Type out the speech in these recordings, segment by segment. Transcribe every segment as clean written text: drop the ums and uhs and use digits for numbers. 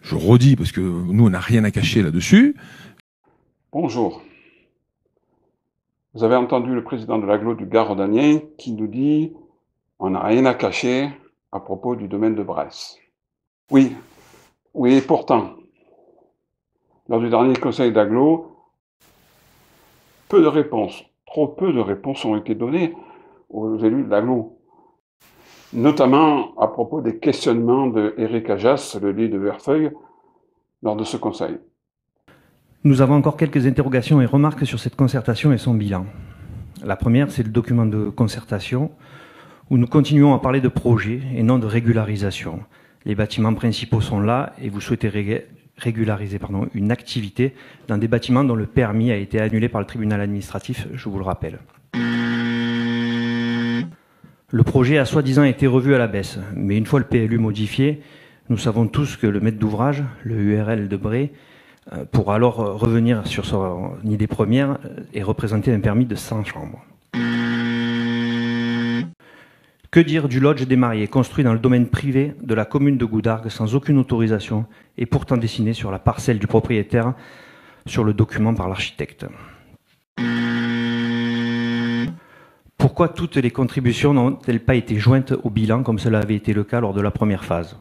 Je redis, parce que nous, on n'a rien à cacher là-dessus. Bonjour. Vous avez entendu le président de l'agglo du Gard rhodanien qui nous dit « on n'a rien à cacher à propos du domaine de Bresse ». Oui, et pourtant, lors du dernier conseil d'agglo, peu de réponses, trop peu de réponses ont été données aux élus de l'agglo, notamment à propos des questionnements de Éric Ajas, le lit de Verfeuille, lors de ce conseil. Nous avons encore quelques interrogations et remarques sur cette concertation et son bilan. La première, c'est le document de concertation, où nous continuons à parler de projet et non de régularisation. Les bâtiments principaux sont là et vous souhaitez régulariser une activité dans des bâtiments dont le permis a été annulé par le tribunal administratif, je vous le rappelle. Le projet a soi-disant été revu à la baisse, mais une fois le PLU modifié, nous savons tous que le maître d'ouvrage, le URL de Bray, pourra alors revenir sur son idée première et représenter un permis de 100 chambres. Que dire du lodge des mariés, construit dans le domaine privé de la commune de Goudargues sans aucune autorisation et pourtant dessiné sur la parcelle du propriétaire sur le document par l'architecte? Pourquoi toutes les contributions n'ont-elles pas été jointes au bilan comme cela avait été le cas lors de la première phase?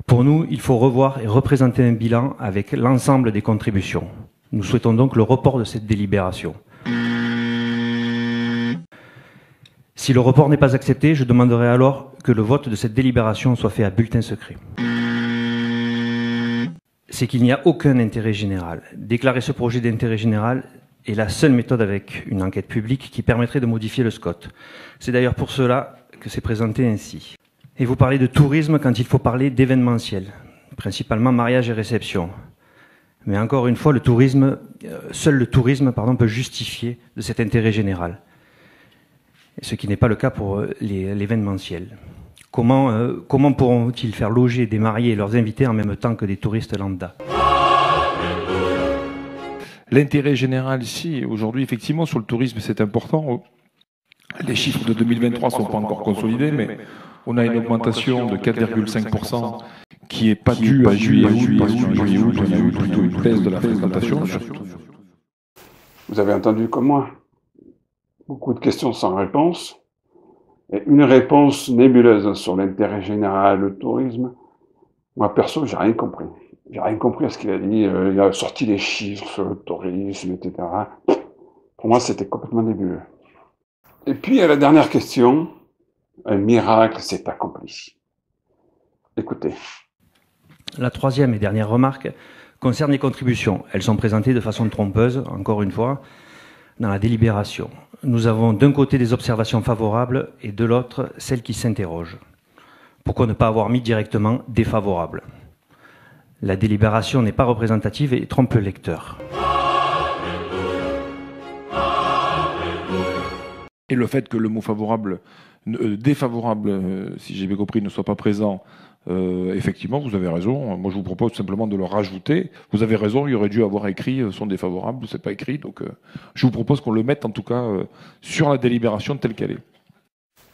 Pour nous, il faut revoir et représenter un bilan avec l'ensemble des contributions. Nous souhaitons donc le report de cette délibération. Si le report n'est pas accepté, je demanderai alors que le vote de cette délibération soit fait à bulletin secret. C'est qu'il n'y a aucun intérêt général. Déclarer ce projet d'intérêt général est la seule méthode avec une enquête publique qui permettrait de modifier le SCOT. C'est d'ailleurs pour cela que c'est présenté ainsi. Et vous parlez de tourisme quand il faut parler d'événementiel, principalement mariage et réception. Mais encore une fois, seul le tourisme peut justifier de cet intérêt général. Ce qui n'est pas le cas pour l'événementiel. Comment pourront-ils faire loger des mariés et leurs invités en même temps que des touristes lambda? L'intérêt général, si, aujourd'hui, effectivement, sur le tourisme, c'est important. Les chiffres de 2023 ne sont pas encore consolidés, mais on a une augmentation de 4,5% qui n'est pas due à juillet-août, parce qu'en juillet-août, on a eu plutôt une baisse de la fréquentation. Vous avez entendu comme moi. Beaucoup de questions sans réponse, et une réponse nébuleuse sur l'intérêt général, le tourisme. Moi, perso, j'ai rien compris. J'ai rien compris à ce qu'il a dit. Il a sorti les chiffres sur le tourisme, etc. Pour moi, c'était complètement nébuleux. Et puis, à la dernière question, un miracle s'est accompli. Écoutez. La troisième et dernière remarque concerne les contributions. Elles sont présentées de façon trompeuse, encore une fois, dans la délibération. Nous avons d'un côté des observations favorables et de l'autre celles qui s'interrogent. Pourquoi ne pas avoir mis directement défavorable? La délibération n'est pas représentative et trompe le lecteur. Et le fait que le mot favorable, défavorable, si j'ai bien compris, ne soit pas présent, effectivement, vous avez raison. Moi, je vous propose simplement de le rajouter. Vous avez raison, il aurait dû avoir écrit son défavorable, c'est pas écrit. Donc, je vous propose qu'on le mette en tout cas sur la délibération telle qu'elle est.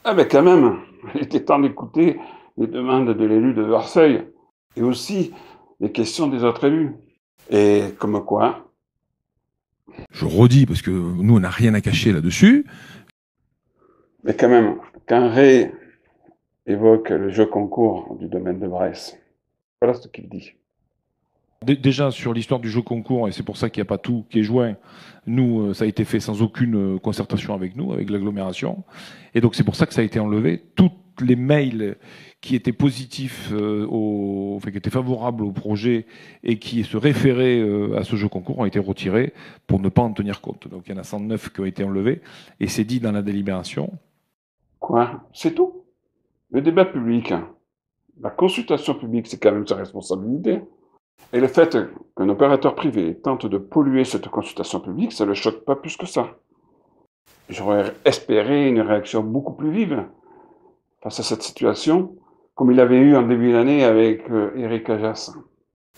Ah ben quand même, il était temps d'écouter les demandes de l'élu de Verfeuille et aussi les questions des autres élus. Et comme quoi? Je redis, parce que nous, on n'a rien à cacher là-dessus. Mais quand même, quand Ray évoque le jeu concours du domaine de Bresse, voilà ce qu'il dit. Déjà sur l'histoire du jeu concours, et c'est pour ça qu'il n'y a pas tout qui est joint, nous, ça a été fait sans aucune concertation avec nous, avec l'agglomération. Et donc c'est pour ça que ça a été enlevé. Toutes les mails qui étaient positifs, qui étaient favorables au projet et qui se référaient à ce jeu concours ont été retirés pour ne pas en tenir compte. Donc il y en a 109 qui ont été enlevés, et c'est dit dans la délibération. Quoi? C'est tout? Le débat public, la consultation publique, c'est quand même sa responsabilité. Et le fait qu'un opérateur privé tente de polluer cette consultation publique, ça ne le choque pas plus que ça. J'aurais espéré une réaction beaucoup plus vive face à cette situation, comme il avait eu en début d'année avec Éric Ajas.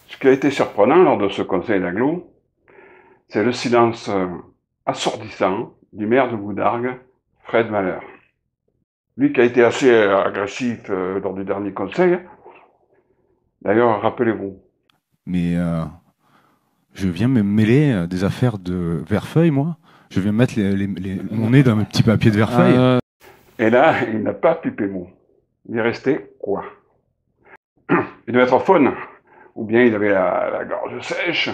Ce qui a été surprenant lors de ce conseil d'agglo, c'est le silence assourdissant du maire de Goudargues, Fred Malheur. Lui qui a été assez agressif lors du dernier conseil, D'ailleurs, rappelez-vous. Mais je viens me mêler des affaires de Verfeuille, moi. Je viens mettre mon nez dans mes petits papiers de Verfeuille. Et là, il n'a pas pipé mot. Il est resté quoi? Il devait être faune, ou bien il avait la gorge sèche.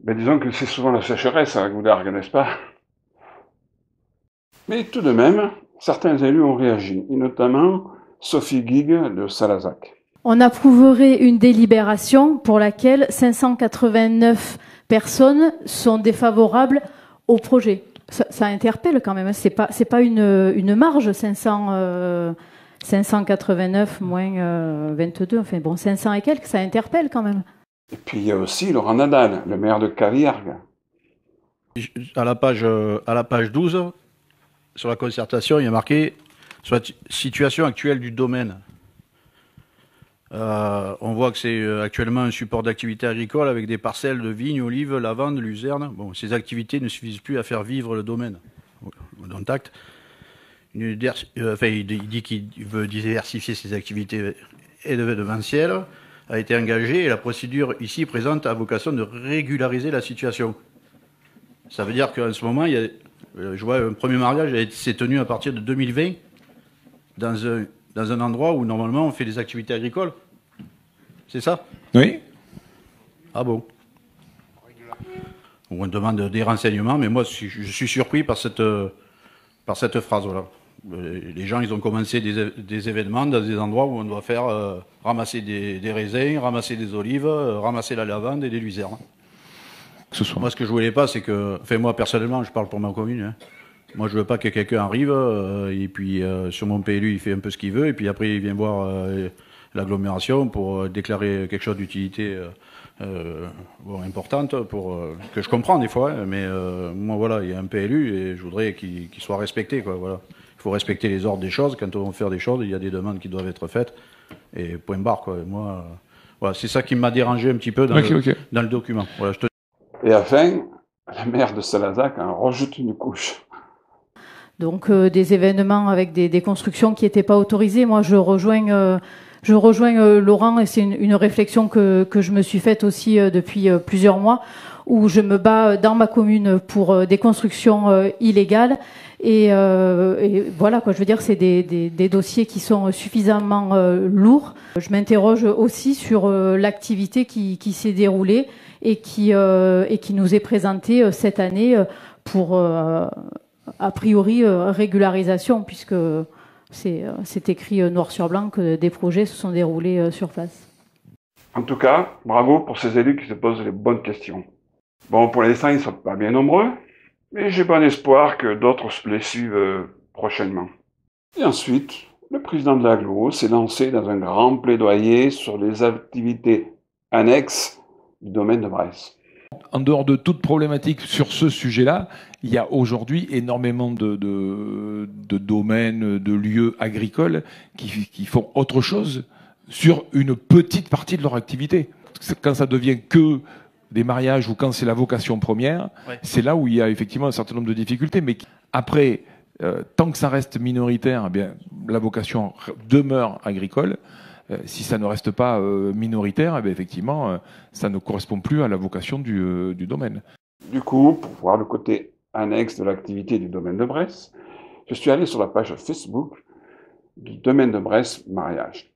Ben, disons que c'est souvent la sécheresse à Goudargue, n'est-ce pas? Mais tout de même, certains élus ont réagi, et notamment Sophie Guigue de Salazac. On approuverait une délibération pour laquelle 589 personnes sont défavorables au projet. Ça interpelle quand même, c'est pas une marge, 589 moins 22, enfin bon, 500 et quelques, ça interpelle quand même. Et puis il y a aussi Laurent Nadal, le maire de Cavillargues. À la page 12, sur la concertation, il y a marqué sur la situation actuelle du domaine. On voit que c'est actuellement un support d'activité agricole avec des parcelles de vignes, olives, lavandes, luzerne. Bon, ces activités ne suffisent plus à faire vivre le domaine. Dans acte. Il dit qu'il veut diversifier ses activités événementielles, a été engagé et la procédure ici présente a vocation de régulariser la situation. Ça veut dire qu'en ce moment, je vois un premier mariage s'est tenu à partir de 2020 dans un endroit où normalement on fait des activités agricoles. C'est ça? Oui. Ah bon? On demande des renseignements, mais moi je suis surpris par cette phrase-là. Les gens, ils ont commencé des événements dans des endroits où on doit faire ramasser des raisins, ramasser des olives, ramasser la lavande et des luzernes. Moi, ce que je voulais pas, c'est que... Enfin, moi, personnellement, je parle pour ma commune. Hein. Moi, je veux pas que quelqu'un arrive et puis sur mon PLU, il fait un peu ce qu'il veut et puis après, il vient voir l'agglomération pour déclarer quelque chose d'utilité importante que je comprends des fois. Hein, mais moi, voilà, il y a un PLU et je voudrais qu'il soit respecté, quoi. Voilà. Il faut respecter les ordres des choses. Quand on veut faire des choses, il y a des demandes qui doivent être faites. Et point barre, quoi. Et moi, voilà, c'est ça qui m'a dérangé un petit peu dans le document. Voilà, Et enfin, le maire de Salazac en rajoute une couche. Donc des événements avec des constructions qui n'étaient pas autorisées. Moi, je rejoins Laurent et c'est une réflexion que je me suis faite aussi depuis plusieurs mois, où je me bats dans ma commune pour des constructions illégales. Et voilà, quoi, je veux dire, c'est des dossiers qui sont suffisamment lourds. Je m'interroge aussi sur l'activité qui s'est déroulée et qui nous est présentée cette année pour, a priori, régularisation, puisque c'est écrit noir sur blanc que des projets se sont déroulés sur place. En tout cas, bravo pour ces élus qui se posent les bonnes questions. Bon, pour l'instant, ils ne sont pas bien nombreux, mais j'ai bon espoir que d'autres les suivent prochainement. Et ensuite, le président de l'agglo s'est lancé dans un grand plaidoyer sur les activités annexes du domaine de Bresse. En dehors de toute problématique sur ce sujet-là, il y a aujourd'hui énormément de domaines, de lieux agricoles qui font autre chose sur une petite partie de leur activité. Quand ça devient que des mariages ou quand c'est la vocation première, ouais, c'est là où il y a effectivement un certain nombre de difficultés. Mais après, tant que ça reste minoritaire, eh bien, la vocation demeure agricole. Si ça ne reste pas minoritaire, eh bien, effectivement, ça ne correspond plus à la vocation du domaine. Du coup, pour voir le côté annexe de l'activité du domaine de Bresse, je suis allé sur la page Facebook du domaine de Bresse mariage.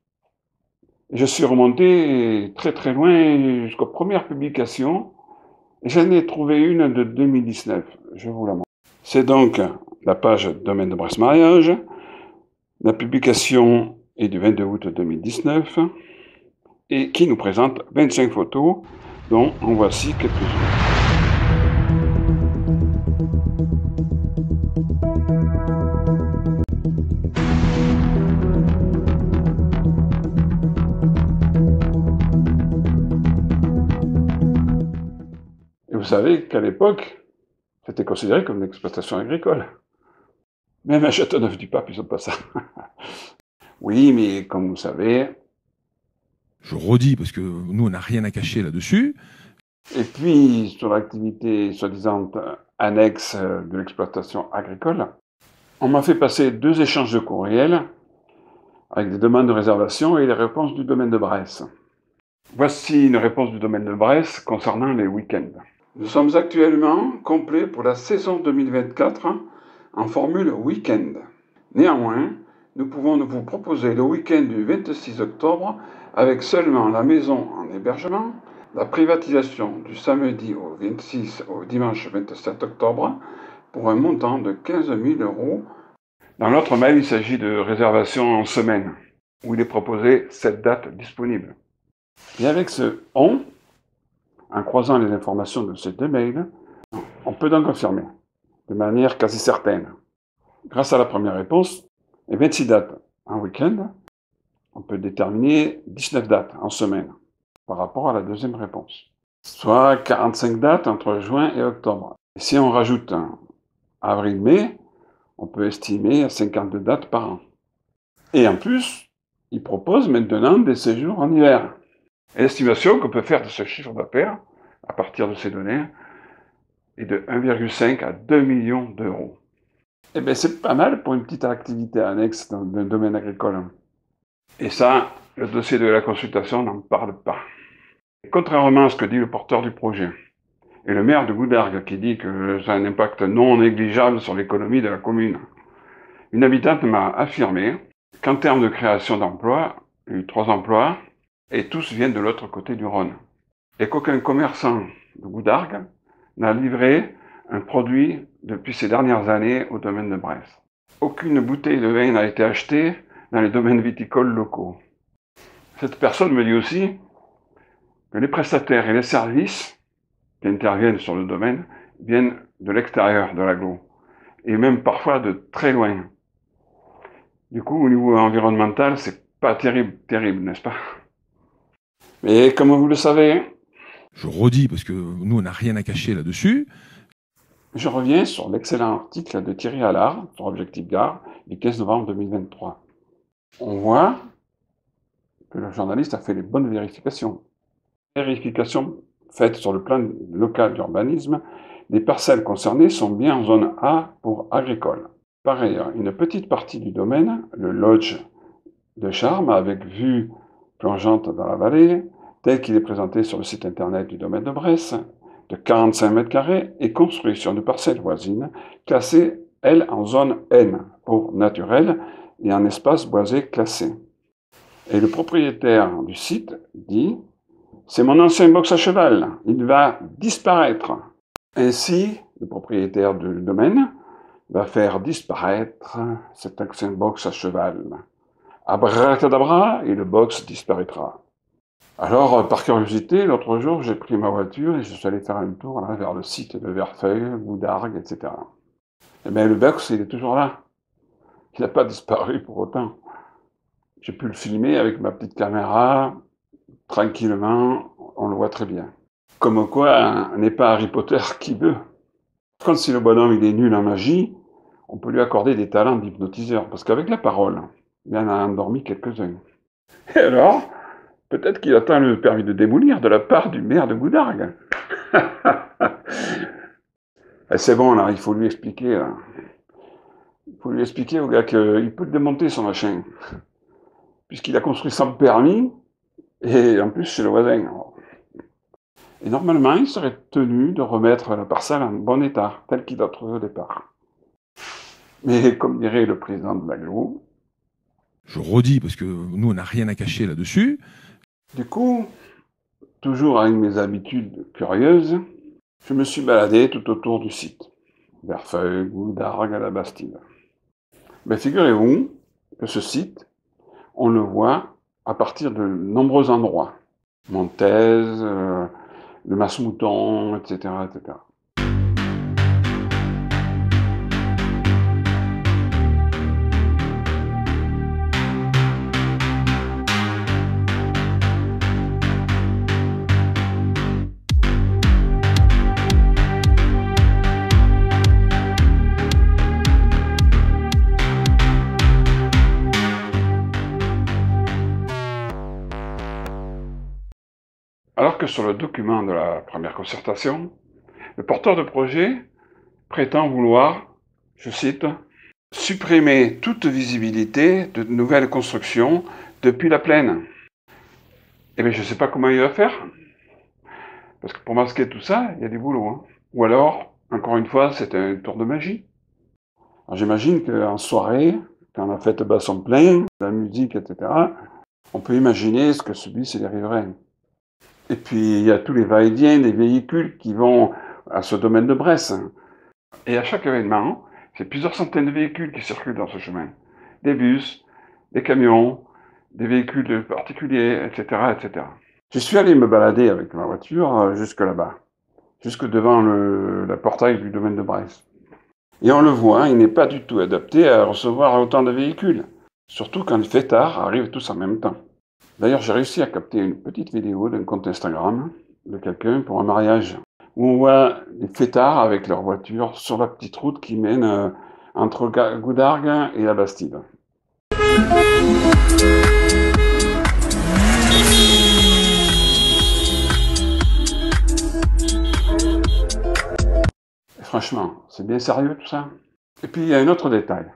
Et je suis remonté très très loin jusqu'aux premières publications, et j'en ai trouvé une de 2019. Je vous la montre. C'est donc la page domaine de Bresse mariage. La publication est du 22 août 2019 et qui nous présente 25 photos, dont en voici quelques-unes. Et vous savez qu'à l'époque, c'était considéré comme une exploitation agricole. Même à Châteauneuf-du-Pape, ils n'ont pas ça. Oui, mais comme vous savez... Je redis, parce que nous, on n'a rien à cacher là-dessus. Et puis, sur l'activité soi-disant annexe de l'exploitation agricole, on m'a fait passer 2 échanges de courriels avec des demandes de réservation et les réponses du domaine de Bresse. Voici une réponse du domaine de Bresse concernant les week-ends. Nous sommes actuellement complets pour la saison 2024 en formule week-end. Néanmoins, nous pouvons vous proposer le week-end du 26 octobre avec seulement la maison en hébergement, la privatisation du samedi au 26 au dimanche 27 octobre pour un montant de 15 000 €. Dans l'autre mail, il s'agit de réservation en semaine, où il est proposé 7 dates disponibles. Et avec ce « on », en croisant les informations de ces 2 mails, on peut donc confirmer, de manière quasi certaine, grâce à la première réponse, les 26 dates en week-end, on peut déterminer 19 dates en semaine, par rapport à la deuxième réponse, soit 45 dates entre juin et octobre. Et si on rajoute avril-mai, on peut estimer à 52 dates par an. Et en plus, il propose maintenant des séjours en hiver. Et l'estimation qu'on peut faire de ce chiffre d'affaires, à partir de ces données, est de 1,5 à 2 millions d'euros. Eh bien, c'est pas mal pour une petite activité annexe dans le domaine agricole. Et ça, le dossier de la consultation n'en parle pas. Et contrairement à ce que dit le porteur du projet, et le maire de Goudargues qui dit que ça a un impact non négligeable sur l'économie de la commune, une habitante m'a affirmé qu'en termes de création d'emplois, il y a eu 3 emplois, et tous viennent de l'autre côté du Rhône. Et qu'aucun commerçant de Goudargues n'a livré un produit depuis ces dernières années au domaine de Bresse. Aucune bouteille de vin n'a été achetée dans les domaines viticoles locaux. Cette personne me dit aussi que les prestataires et les services qui interviennent sur le domaine viennent de l'extérieur de l'agglo, et même parfois de très loin. Du coup, au niveau environnemental, c'est pas terrible, n'est-ce pas? Mais comme vous le savez, Je redis, parce que nous, on n'a rien à cacher là-dessus. Je reviens sur l'excellent article de Thierry Allard sur Objectif Gare du 15 novembre 2023. On voit que le journaliste a fait les bonnes vérifications. Vérifications faites sur le plan local d'urbanisme, les parcelles concernées sont bien en zone A pour agricole. Par ailleurs, une petite partie du domaine, le lodge de Charme, avec vue plongeante dans la vallée, tel qu'il est présenté sur le site internet du domaine de Bresse, de 45 mètres carrés, est construit sur une parcelle voisine, classée, elle, en zone N, pour naturel, et en espace boisé classé. Et le propriétaire du site dit « C'est mon ancien box à cheval, il va disparaître ». Ainsi, le propriétaire du domaine va faire disparaître cet ancien box à cheval. Abracadabra, et le box disparaîtra. Alors, par curiosité, l'autre jour, j'ai pris ma voiture et je suis allé faire un tour là, vers le site de Verfeuille, Goudargues, etc. Eh bien, le box, il est toujours là. Il n'a pas disparu pour autant. J'ai pu le filmer avec ma petite caméra, tranquillement, on le voit très bien. Comme quoi, n'est pas Harry Potter qui veut. Quand si le bonhomme il est nul en magie, on peut lui accorder des talents d'hypnotiseur, parce qu'avec la parole, il en a endormi quelques-uns. Et alors, peut-être qu'il attend le permis de démolir de la part du maire de Goudargues. C'est bon, là, il faut lui expliquer. Là. Il faut lui expliquer au gars qu'il peut le démonter, son machin. Puisqu'il a construit sans permis, et en plus chez le voisin. Et normalement, il serait tenu de remettre la parcelle en bon état, tel qu'il a trouvé au départ. Mais comme dirait le président de l'agglo, Je redis, parce que nous, on n'a rien à cacher là-dessus. Du coup, toujours avec mes habitudes curieuses, je me suis baladé tout autour du site, Verfeuille, Goudargues, à la Bastide. Mais figurez-vous que ce site, on le voit à partir de nombreux endroits. Montaise, le Masse-Mouton, etc., etc. Alors que sur le document de la première concertation, le porteur de projet prétend vouloir, je cite, supprimer toute visibilité de nouvelles constructions depuis la plaine. Eh bien, je ne sais pas comment il va faire. Parce que pour masquer tout ça, il y a du boulot. Hein. Ou alors, encore une fois, c'est un tour de magie. Alors j'imagine qu'en soirée, quand la fête bat son plein, la musique, etc., on peut imaginer ce que subissent les riverains. Et puis, il y a tous les va-et-vient des véhicules qui vont à ce domaine de Bresse. Et à chaque événement, c'est plusieurs centaines de véhicules qui circulent dans ce chemin. Des bus, des camions, des véhicules particuliers, etc., etc. Je suis allé me balader avec ma voiture jusque là-bas, jusque devant le portail du domaine de Bresse. Et on le voit, il n'est pas du tout adapté à recevoir autant de véhicules, surtout quand les fêtards arrivent tous en même temps. D'ailleurs, j'ai réussi à capter une petite vidéo d'un compte Instagram de quelqu'un pour un mariage, où on voit les fêtards avec leur voiture sur la petite route qui mène entre Goudargues et la Bastide. Franchement, c'est bien sérieux tout ça. Et puis il y a un autre détail.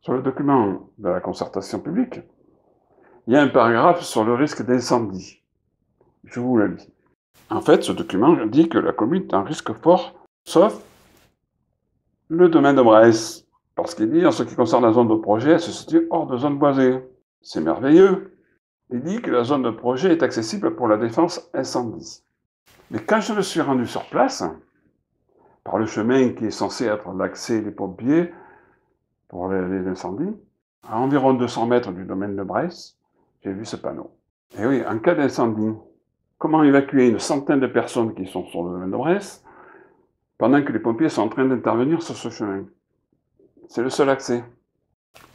Sur le document de la concertation publique, il y a un paragraphe sur le risque d'incendie. Je vous le lis. En fait, ce document dit que la commune est en risque fort, sauf le domaine de Bresse. Parce qu'il dit, en ce qui concerne la zone de projet, elle se situe hors de zone boisée. C'est merveilleux. Il dit que la zone de projet est accessible pour la défense incendie. Mais quand je me suis rendu sur place, par le chemin qui est censé être l'accès des pompiers pour les incendies, à environ 200 mètres du domaine de Bresse, j'ai vu ce panneau. Et oui, en cas d'incendie, comment évacuer une centaine de personnes qui sont sur le domaine de Bresse pendant que les pompiers sont en train d'intervenir sur ce chemin? C'est le seul accès.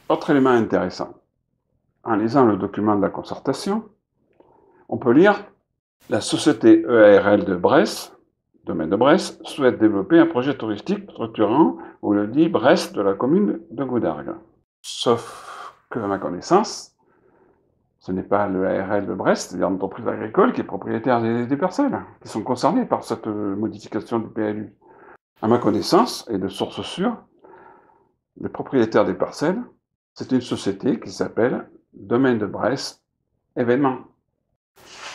Autre élément intéressant. En lisant le document de la concertation, on peut lire « La société EARL de Bresse, domaine de Bresse, souhaite développer un projet touristique structurant où le dit Bresse de la commune de Goudargues. » Sauf que, à ma connaissance, ce n'est pas le ARL de Brest, c'est l'entreprise agricole qui est propriétaire des parcelles, qui sont concernées par cette modification du PLU. À ma connaissance, et de sources sûres, le propriétaire des parcelles, c'est une société qui s'appelle Domaine de Bresse Événements.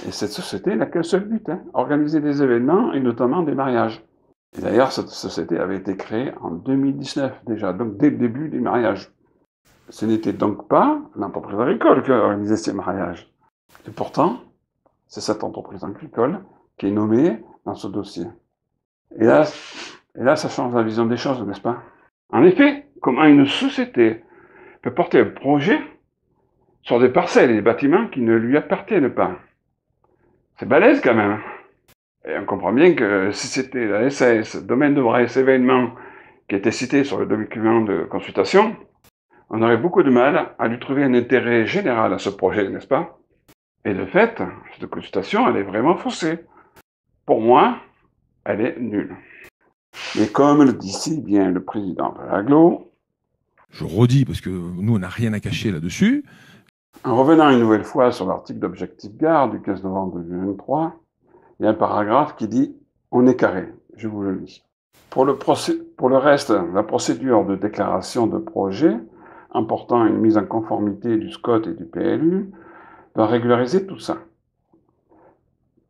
Et cette société n'a qu'un seul but, organiser des événements et notamment des mariages. Et d'ailleurs, cette société avait été créée en 2019 déjà, donc dès le début des mariages. Ce n'était donc pas l'entreprise agricole qui organisait ces mariages. Et pourtant, c'est cette entreprise agricole qui est nommée dans ce dossier. Et là, ça change la vision des choses, n'est-ce pas? En effet, comment une société peut porter un projet sur des parcelles et des bâtiments qui ne lui appartiennent pas? C'est balèze quand même. Et on comprend bien que si c'était la SAS, Domaine de Bresse, Événements, qui était cité sur le document de consultation, on aurait beaucoup de mal à lui trouver un intérêt général à ce projet, n'est-ce pas? Et de fait, cette consultation, elle est vraiment faussée. Pour moi, elle est nulle. Mais comme le dit si bien le président de l'AGLO, je redis, parce que nous, on n'a rien à cacher là-dessus. En revenant une nouvelle fois sur l'article d'Objectif Gare du 15 novembre 2023, il y a un paragraphe qui dit « On est carré ». Je vous le lis. Pour le reste, la procédure de déclaration de projet important une mise en conformité du SCOT et du PLU va régulariser tout ça.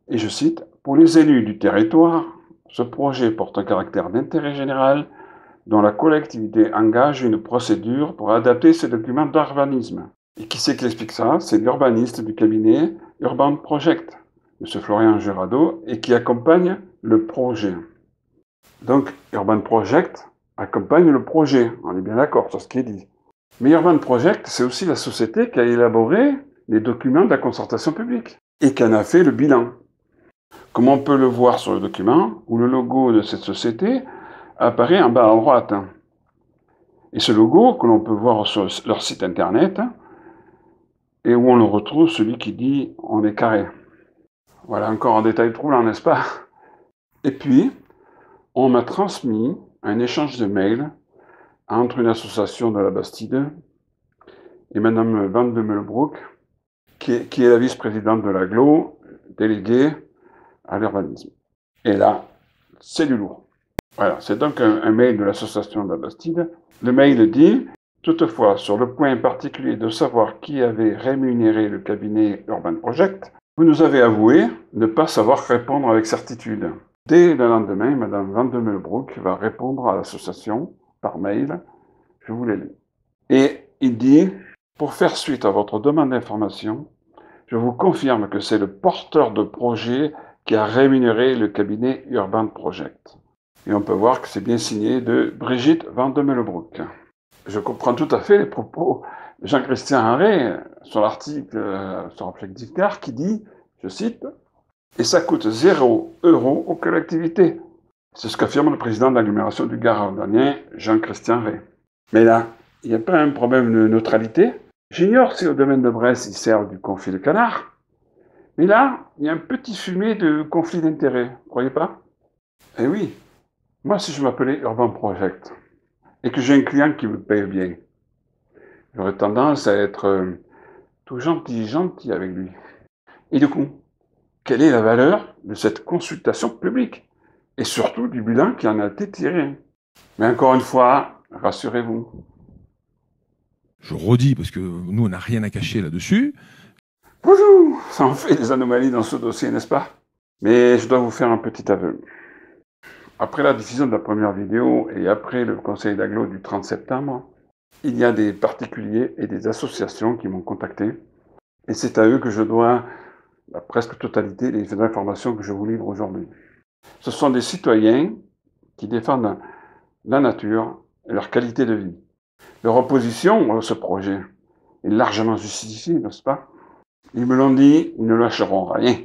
Et je cite, « Pour les élus du territoire, ce projet porte un caractère d'intérêt général dont la collectivité engage une procédure pour adapter ces documents d'urbanisme. » Et qui c'est qui explique ça? C'est l'urbaniste du cabinet Urban Project, M. Florian Jurado, et qui accompagne le projet. Donc, Urban Project accompagne le projet, on est bien d'accord sur ce qui est dit. Mais Urban Project, c'est aussi la société qui a élaboré les documents de la concertation publique et qui en a fait le bilan. Comme on peut le voir sur le document, où le logo de cette société apparaît en bas à droite. Et ce logo, que l'on peut voir sur leur site internet, et où on le retrouve, celui qui dit « on est carré ». Voilà encore un détail troublant, n'est-ce pas? Et puis, on m'a transmis un échange de mails entre une association de la Bastide et Mme Van de Melbroek, qui est la vice-présidente de l'AGLO, déléguée à l'urbanisme. Et là, c'est du lourd. Voilà, c'est donc un mail de l'association de la Bastide. Le mail dit « Toutefois, sur le point particulier de savoir qui avait rémunéré le cabinet Urban Project, vous nous avez avoué ne pas savoir répondre avec certitude. Dès le lendemain, Madame Van de Melbroek va répondre à l'association par mail. Je vous l'ai lu. Et il dit « Pour faire suite à votre demande d'information, je vous confirme que c'est le porteur de projet qui a rémunéré le cabinet Urban Project. » Et on peut voir que c'est bien signé de Brigitte Van de Melbroek. Je comprends tout à fait les propos de Jean-Christian Harré sur l'article sur Objectif Gare qui dit, je cite, « Et ça coûte 0 € aux collectivités. » C'est ce qu'affirme le président de l'agglomération du Gard ardennin, Jean-Christian Harré. Mais là, il n'y a pas un problème de neutralité. J'ignore si au domaine de Brest, ils servent du confit de canard. Mais là, il y a un petit fumet de conflit d'intérêts, vous croyez pas? Eh oui, moi si je m'appelais Urban Project, et que j'ai un client qui me paye bien, j'aurais tendance à être tout gentil avec lui. Et du coup, quelle est la valeur de cette consultation publique? Et surtout du bilan qui en a été tiré. Mais encore une fois, rassurez-vous. Je redis, parce que nous, on n'a rien à cacher là-dessus. Bonjour, ça en fait des anomalies dans ce dossier, n'est-ce pas? Mais je dois vous faire un petit aveu. Après la diffusion de la première vidéo et après le conseil d'agglo du 30 septembre, il y a des particuliers et des associations qui m'ont contacté. Et c'est à eux que je dois la presque totalité des informations que je vous livre aujourd'hui. Ce sont des citoyens qui défendent la nature et leur qualité de vie. Leur opposition à ce projet est largement justifiée, n'est-ce pas? Ils me l'ont dit, ils ne lâcheront rien.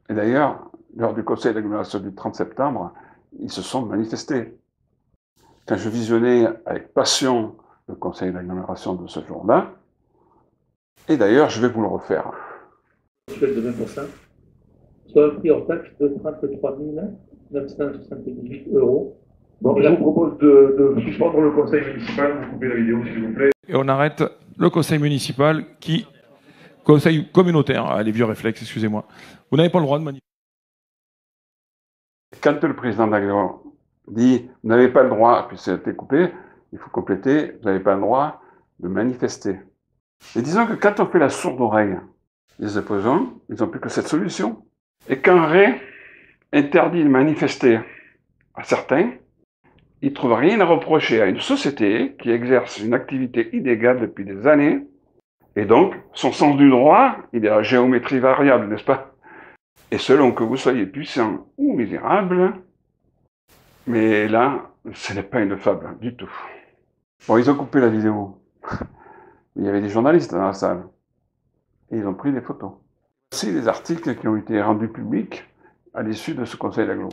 Et d'ailleurs, lors du conseil d'agglomération du 30 septembre, ils se sont manifestés. Quand je visionnais avec passion le conseil d'agglomération de ce jour-là, et d'ailleurs, je vais vous le refaire. De 20%, soit un prix hors taxe de 33 978 €. Bon, je vous propose de suspendre le conseil municipal, vous coupez la vidéo s'il vous plaît. Et on arrête le conseil municipal conseil communautaire, les vieux réflexes, excusez-moi. Vous n'avez pas le droit de manifester. Quand le président d'agglo dit « Vous n'avez pas le droit », puis ça a été coupé, il faut compléter « Vous n'avez pas le droit de manifester ». Et disons que quand on fait la sourde oreille, les opposants, ils n'ont plus que cette solution. Et quand Ré interdit de manifester à certains, ils ne trouvent rien à reprocher à une société qui exerce une activité illégale depuis des années, et donc son sens du droit, il est à géométrie variable, n'est-ce pas? Et selon que vous soyez puissant ou misérable, mais là, ce n'est pas une fable du tout. Bon, ils ont coupé la vidéo. Il y avait des journalistes dans la salle. Et ils ont pris des photos. Voici les articles qui ont été rendus publics à l'issue de ce conseil d'agglo.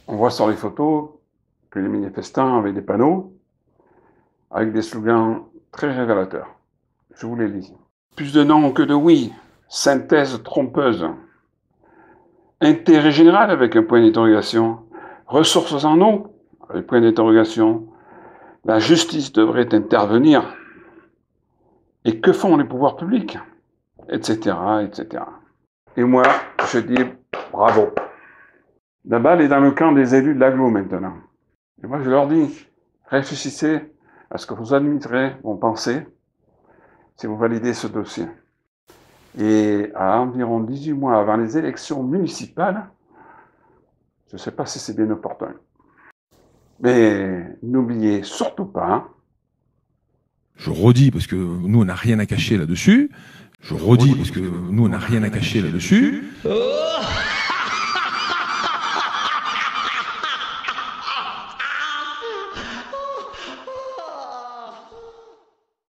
On voit sur les photos que les manifestants avaient des panneaux avec des slogans très révélateurs. Je vous les lis. Plus de non que de oui. Synthèse trompeuse. Intérêt général avec un point d'interrogation. Ressources en eau avec point d'interrogation. La justice devrait intervenir. Et que font les pouvoirs publics? Etc., etc. Et moi, je dis bravo. La balle est dans le camp des élus de l'agglo maintenant. Et moi, je leur dis, réfléchissez à ce que vos administrés vont penser si vous validez ce dossier. Et à environ 18 mois avant les élections municipales, je ne sais pas si c'est bien opportun. Mais n'oubliez surtout pas... Je redis, parce que nous, on n'a rien à cacher là-dessus. Je redis, parce que nous, on n'a rien à cacher là-dessus.